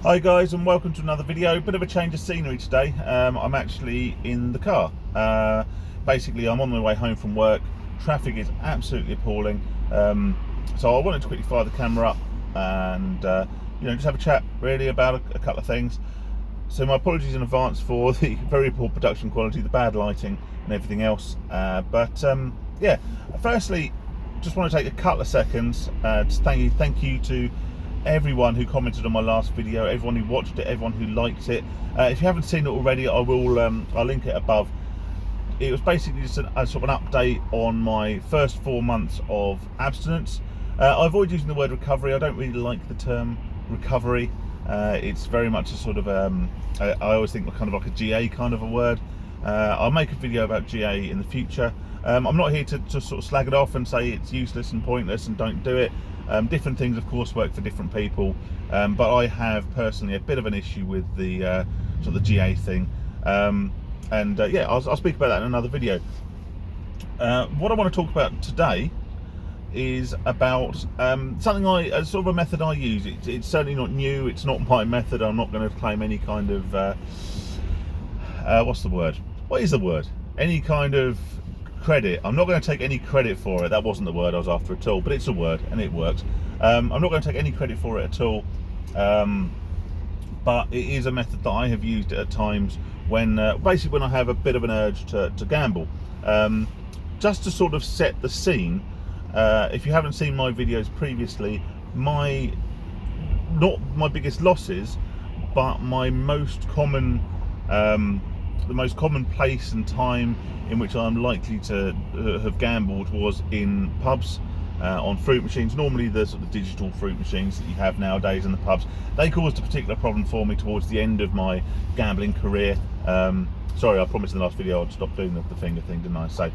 Hi guys, and welcome to another video. Bit of a change of scenery today. I'm actually in the car. Basically, I'm on my way home from work. Traffic is absolutely appalling. So I wanted to quickly fire the camera up and just have a chat really about a couple of things. So my apologies in advance for the very poor production quality, the bad lighting and everything else. Yeah, firstly, just want to take a couple of seconds to thank you to everyone who commented on my last video, everyone who watched it, everyone who liked it. If you haven't seen it already, I'll link it above. It was basically just a sort of an update on my first 4 months of abstinence. I avoid using the word recovery. I don't really like the term recovery. It's very much a sort of I always think kind of like a GA kind of a word. I'll make a video about GA in the future. I'm not here to sort of slag it off and say it's useless and pointless and don't do it. Different things, of course, work for different people, but I have personally a bit of an issue with the sort of the GA thing, yeah, I'll speak about that in another video. What I want to talk about today is about something sort of a method I use. It's certainly not new. It's not my method. I'm not going to claim any kind of what's the word? What is the word? Any kind of credit. I'm not going to take any credit for it. That wasn't the word I was after at all, but it's a word and it works. I'm not going to take any credit for it at all, but it is a method that I have used at times when basically when I have a bit of an urge to gamble. Just to sort of set the scene, if you haven't seen my videos previously, not my biggest losses, but my most common the most common place and time in which I'm likely to have gambled was in pubs, on fruit machines, normally the sort of digital fruit machines that you have nowadays in the pubs. They caused a particular problem for me towards the end of my gambling career. Sorry, I promised in the last video I'd stop doing the finger thing, didn't I? So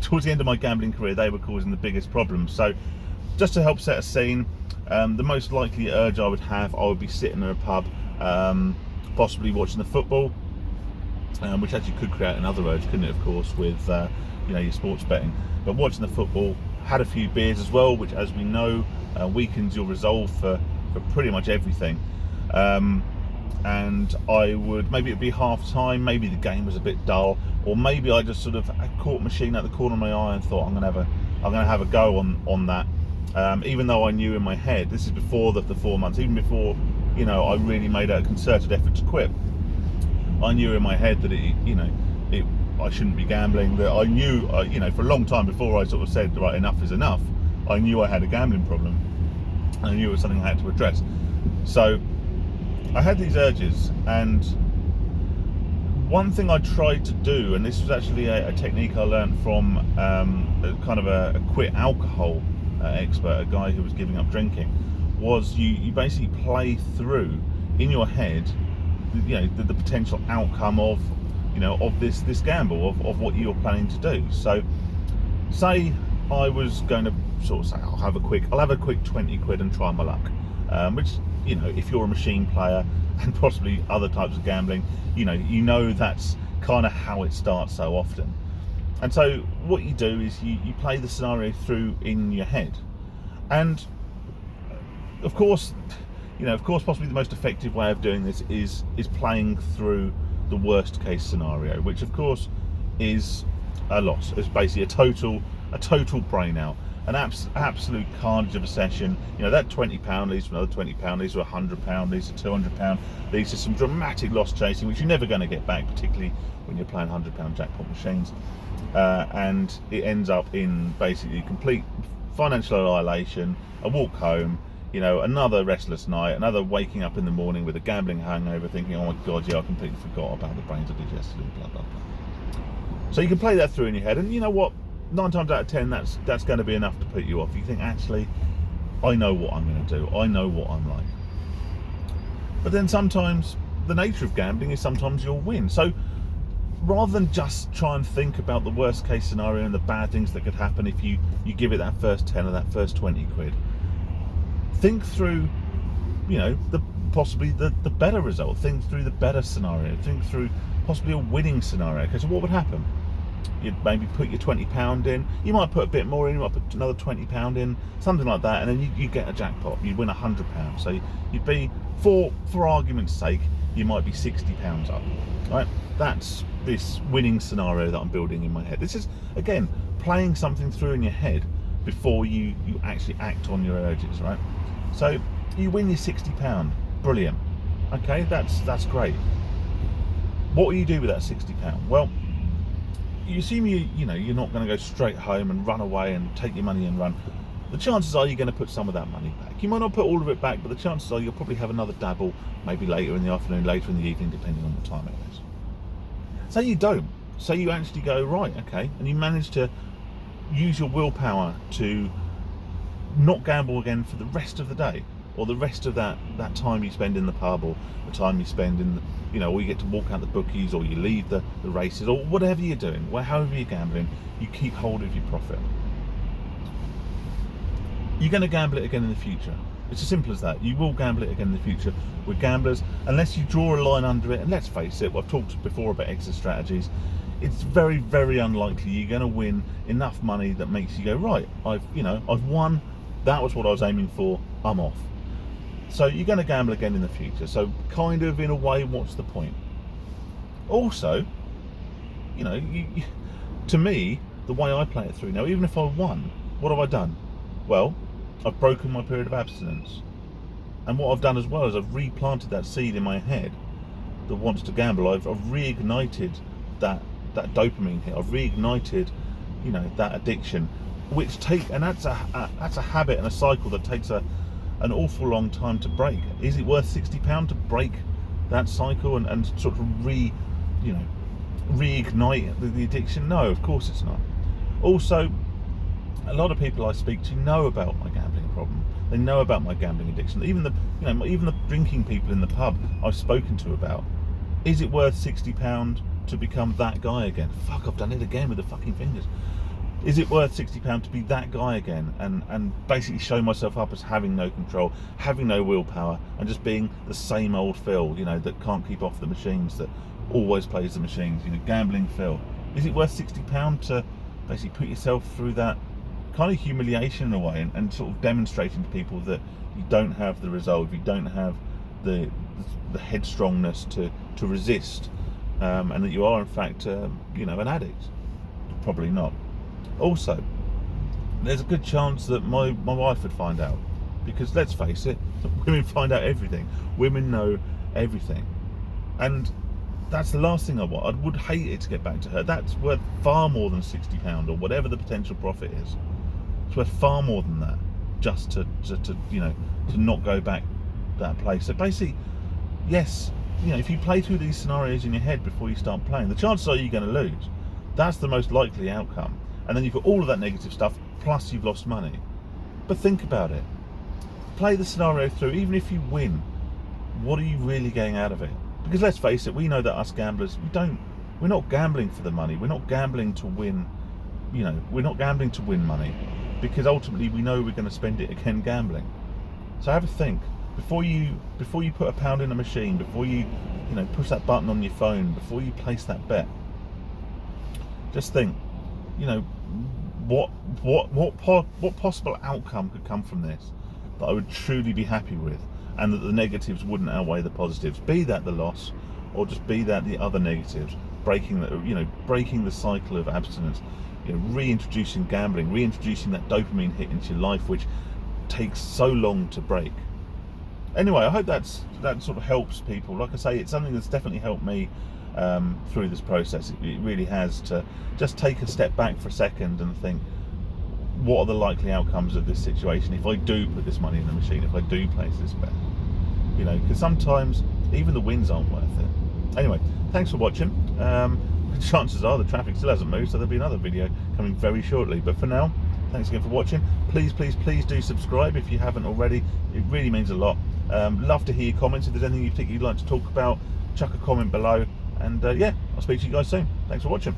towards the end of my gambling career, they were causing the biggest problems. So just to help set a scene, the most likely urge I would be sitting in a pub, possibly watching the football, which actually could create another urge, couldn't it, of course, with your sports betting. But watching the football, had a few beers as well, which, as we know, weakens your resolve for pretty much everything. And maybe it'd be half time, maybe the game was a bit dull, or maybe I just sort of caught machine out the corner of my eye and thought I'm gonna have a go on that. Even though I knew in my head, this is before the 4 months, even before I really made a concerted effort to quit. I knew in my head that I shouldn't be gambling. That I knew, for a long time before I sort of said, right, enough is enough. I knew I had a gambling problem, and I knew it was something I had to address. So I had these urges, and one thing I tried to do, and this was actually a technique I learned from kind of a quit alcohol expert, a guy who was giving up drinking, was you basically play through in your head the potential outcome of this gamble, of what you're planning to do. So say I was going to sort of say I'll have a quick 20 quid and try my luck, which if you're a machine player and possibly other types of gambling, that's kind of how it starts so often. And so what you do is you play the scenario through in your head, and of course possibly the most effective way of doing this is playing through the worst case scenario, which of course is a loss. It's basically a total brain out, an absolute carnage of a session. That £20 leads to another £20, leads to £100, leads to £200, leads to some dramatic loss chasing, which you're never going to get back, particularly when you're playing £100 jackpot machines, and it ends up in basically complete financial annihilation, a walk home, another restless night, another waking up in the morning with a gambling hangover, thinking, oh my god, yeah, I completely forgot about the brains I did yesterday, blah blah blah. So you can play that through in your head, and you know what, 9 times out of 10 that's going to be enough to put you off. You think, actually, I know what I'm going to do, I know what I'm like. But then sometimes the nature of gambling is sometimes you'll win. So rather than just try and think about the worst case scenario and the bad things that could happen if you give it that first 10 or that first 20 quid, think through possibly the better result, think through the better scenario, think through possibly a winning scenario. Okay, so what would happen? you'd maybe put your £20 in. You might put a bit more in, you might put another £20 in, something like that, and then you get a jackpot. You'd win £100. So you'd be, for argument's sake, you might be £60 up, right? That's this winning scenario that I'm building in my head. This is, again, playing something through in your head before you actually act on your urges, right? So you win your £60, brilliant. Okay, that's great. What will you do with that £60? Well, you assume you know you're not going to go straight home and run away and take your money and run. The chances are you're going to put some of that money back. You might not put all of it back, but the chances are you'll probably have another dabble, maybe later in the afternoon, later in the evening, depending on what time it is. Say you don't. Say you actually go, right, okay, and you manage to use your willpower to not gamble again for the rest of the day, or the rest of that time you spend in the pub, or the time you spend in the, you know, or you get to walk out the bookies, or you leave the races, or whatever you're doing, however you're gambling, you keep hold of your profit. You're going to gamble it again in the future. It's as simple as that. You will gamble it again in the future. We're gamblers, unless you draw a line under it, and let's face it, I've talked before about exit strategies, it's very, very unlikely you're going to win enough money that makes you go, right, I've won, that was what I was aiming for, I'm off. So you're going to gamble again in the future. So kind of, in a way, what's the point? Also, you know, to me, the way I play it through now, even if I won, what have I done? Well, I've broken my period of abstinence. And what I've done as well is I've replanted that seed in my head that wants to gamble. I've reignited that dopamine hit. I've reignited, you know, that addiction, and that's a habit and a cycle that takes an awful long time to break. Is it worth £60 to break that cycle and sort of reignite the addiction? No, of course it's not. Also, a lot of people I speak to know about my gambling problem. They know about my gambling addiction. Even the drinking people in the pub I've spoken to about, is it worth £60 to become that guy again? Fuck, I've done it again with the fucking fingers. Is it worth £60 to be that guy again and basically show myself up as having no control, having no willpower, and just being the same old Phil, you know, that can't keep off the machines, that always plays the machines, you know, gambling Phil? Is it worth £60 to basically put yourself through that kind of humiliation in a way, and sort of demonstrating to people that you don't have the resolve, you don't have the headstrongness to resist, and that you are in fact an addict? Probably not. Also, there's a good chance that my wife would find out, because let's face it, women find out everything. Women know everything, and that's the last thing I want. I would hate it to get back to her. That's worth far more than £60 or whatever the potential profit is. It's worth far more than that, just to not go back that place. So basically, yes, you know, if you play through these scenarios in your head before you start playing, the chances are you're going to lose. That's the most likely outcome. And then you've got all of that negative stuff, plus you've lost money. But think about it. Play the scenario through. Even if you win, what are you really getting out of it? Because let's face it, we know that us gamblers, we're not gambling for the money. We're not gambling to win, you know, we're not gambling to win money, because ultimately we know we're going to spend it again gambling. So have a think. Before you put a pound in a machine, before you push that button on your phone, before you place that bet, just think, you know, what possible outcome could come from this that I would truly be happy with, and that the negatives wouldn't outweigh the positives, be that the loss, or just be that the other negatives, breaking the cycle of abstinence, you know, reintroducing gambling, reintroducing that dopamine hit into your life, which takes so long to break. Anyway, I hope that sort of helps people. Like I say, it's something that's definitely helped me through this process. It really has, to just take a step back for a second and think, what are the likely outcomes of this situation if I do put this money in the machine, if I do place this bet? You know, because sometimes even the wins aren't worth it. Anyway, thanks for watching. Chances are the traffic still hasn't moved, so there'll be another video coming very shortly. But for now, thanks again for watching. Please do subscribe if you haven't already. It really means a lot. Love to hear your comments. If there's anything you think you'd like to talk about, chuck a comment below. And yeah, I'll speak to you guys soon. Thanks for watching.